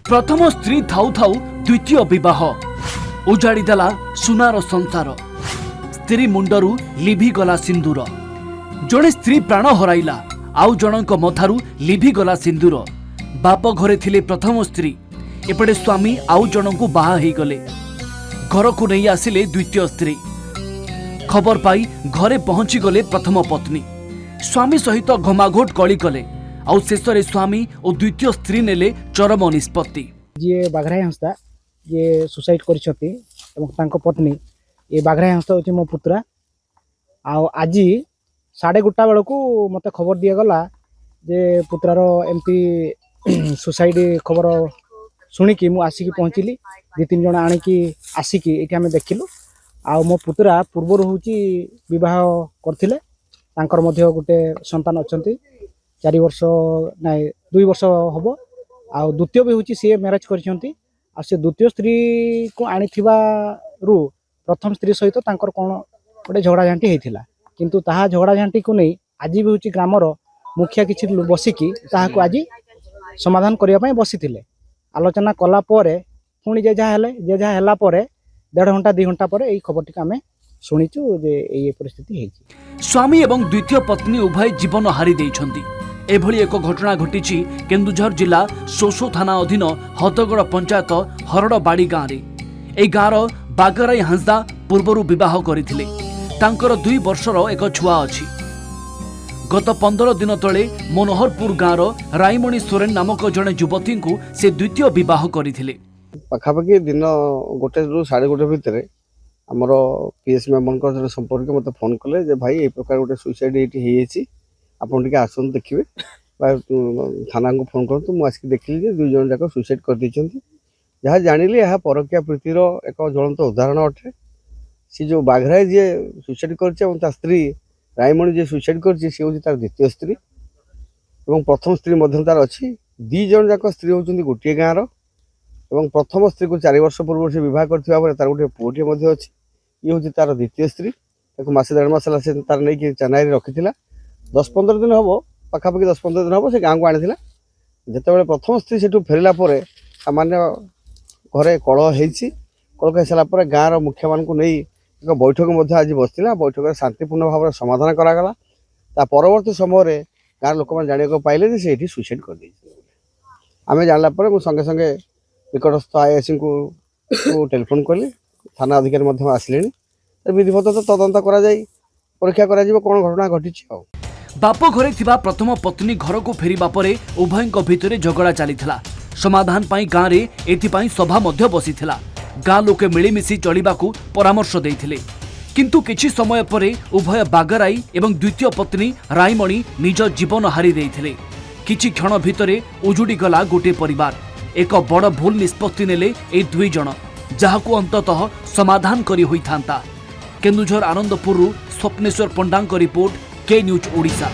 प्रथम स्त्री थाउ थाउ द्वितीय विवाह उजाड़ीदेला सुनार संसार। स्त्री मुंडरू लिभिगला सिंदूर। जड़े स्त्री प्राण हराइला आउ जनक मथारू लिभिगला सिंदूर। बाप घरे थिले प्रथम स्त्री, एपटे स्वामी आउ जनकू बाहा ही गले। घर को नहीं आसिले द्वितीय स्त्री। खबर पाई घरे पहुंची गले प्रथम पत्नी। स्वामी सहित घमाघोट कली कले आउ शेषरे स्वामी और द्वितीय स्त्री नेले चरम निष्पत्ति। जी बाघराई हंसता ये सुसाइड करिसथि एवं तांको पत्नी ये बाघराई हंसता होची मो पुत्रा। आज 1:30 बेलू मते खबर दिया गला जे पुत्रार एमती सुसाइड खबर शुणिकी मु आसिकी पहुँचली। 2-3 जन आनिकी आसिकी ये आम देखिलु। आ मो पुत्रा पूर्वर होची विवाह करथिले। तांकर मध्य गोटे संतान अछंती। 4 वर्ष नाइ 2 वर्ष हबो। आ द्वितीय भी होची सी मैरिज करछंती। आ से द्वितीय स्त्री को आनिथिबा रु प्रथम स्त्री सहित तांकर कोन गोटे झगड़ा झांटी हेतिला। किंतु ताहा झगड़ा झांटी को नहीं आज भी होची ग्रामर मुखिया किछि बसिकी ताहा को आज समाधान करिया पय बसिथिले। आलोचना कला परे पुणी जे जा हला परे 1.5 घंटा 2 घंटा पर यही खबर टी आम शुणीचु जे ये परिस्थिति है। स्वामी एवं द्वितीय पत्नी उभय जीवन हारी देइछंती। एभली एक घटना घटिछि केन्दुझर जिला सोसो थाना अधीन हतगड़ पंचायत हरड़बाड़ी गाँव में। ए गाँवर बागराई हांसदा पूर्वर विवाह करथिले। तांकर 2 वर्षर एक छुआ अछि। गत 15 दिन तले मनोहरपुर गाँवर राईमणि सोरेन नामक जड़े युवती को से द्वितीय विवाह करथिले। पाखापाखि दिन 1 ରୁ 1:30 भितर आमर पीएस मेम्बर संपर्क मत फोन कले जे भाई ए प्रकार गोटे सुसाइड ये आपन टिके आसन देखिए थाना को फोन करतु। मुझे देखिली जे 2 जन जाक सुसाइड कर देछंती। जहाँ जानिली यह परकिया प्रीतिर एक ज्वलंत उदाहरण अटे। सी जो बाघराई जी सुसाइड कर स्त्री रायमणि जी सुसाइड कर तार द्वितीय स्त्री और प्रथम स्त्री मध्य तार अच्छी 2 जन जाक स्त्री होती गोटे गाँवर और प्रथम स्त्री को 4 वर्ष पूर्व से बह कर तार गोटे पुटे अच्छी। ये हूँ तार द्वितीय स्त्री। मसे 1.5 मास से तार नहीं चेन्नई रखी 10-15 दिन हम पाखापाखि 10-15 दिन हम से गाँव को आनी। जिते प्रथम स्त्री से फेरला सामान्य घरे कलह कलह हो सारापर गाँव मुखिया मान नहीं एक बैठक आज बसला। बैठक शांतिपूर्ण भाव समाधान करागला। परवर्ती समय गाँव लोक मैंने जाना पाइले से सुसाइड कर आम जानला संगे संगे निकटस्थ आईएससी को टेलीफोन कली। थाना अधिकारी आसिले विधिवत तदंत परीक्षा कौन घटना घटी। बाप घरे थिबा प्रथम पत्नी घर को फेरिबा परे उभयଙ୍କ भितरे झगड़ा चलीथिला। समाधान पाई गाँव रे एथिपाई सभा मध्य बसिथिला। गाँ लोके मिलीमिशी चलिबाकू परामर्श देइथिले। किंतु किछि समय परे उभय बागराई एवं द्वितीय पत्नी राईमणि निज जीवन हारी देइथिले। किछि क्षण भितरे उजुड़ी गला गोटे परिवार। एक बड़ भूल निष्पत्ति नेले ए 2 जन, जाहाकू अंततः समाधान करी होई थांता। केन्दुझर आनंदपुर स्वप्नेश्वर पंडांक रिपोर्ट के न्यूज ओडिशा।